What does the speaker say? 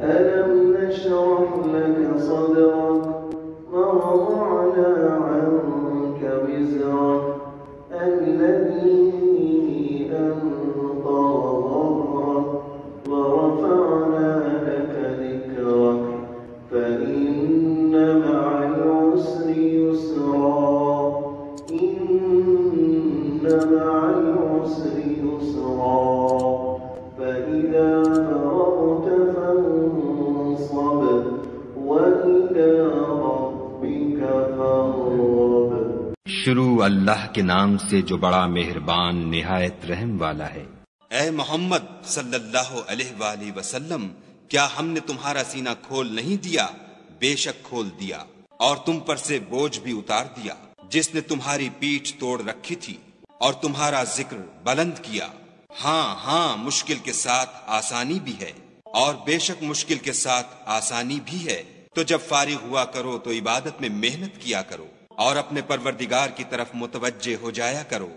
ألم نشرح لك صدرك ووضعنا عنك وزرك الذي أنقض ظهرك ورفعنا لك ذكرك فإن مع العسر يسرا إن مع العسر يسرا فإذا فرغت فانصب وإلى ربك فارغب। शुरू अल्लाह के नाम से जो बड़ा मेहरबान निहायत रहम वाला है। ऐ मोहम्मद सल्लल्लाहु अलैहि वसल्लम, क्या हमने तुम्हारा सीना खोल नहीं दिया? बेशक खोल दिया, और तुम पर से बोझ भी उतार दिया जिसने तुम्हारी पीठ तोड़ रखी थी, और तुम्हारा जिक्र बुलंद किया। हाँ हाँ, मुश्किल के साथ आसानी भी है, और बेशक मुश्किल के साथ आसानी भी है। तो जब फारिग हुआ करो तो इबादत में मेहनत किया करो और अपने परवरदिगार की तरफ मुतवज्जे हो जाया करो।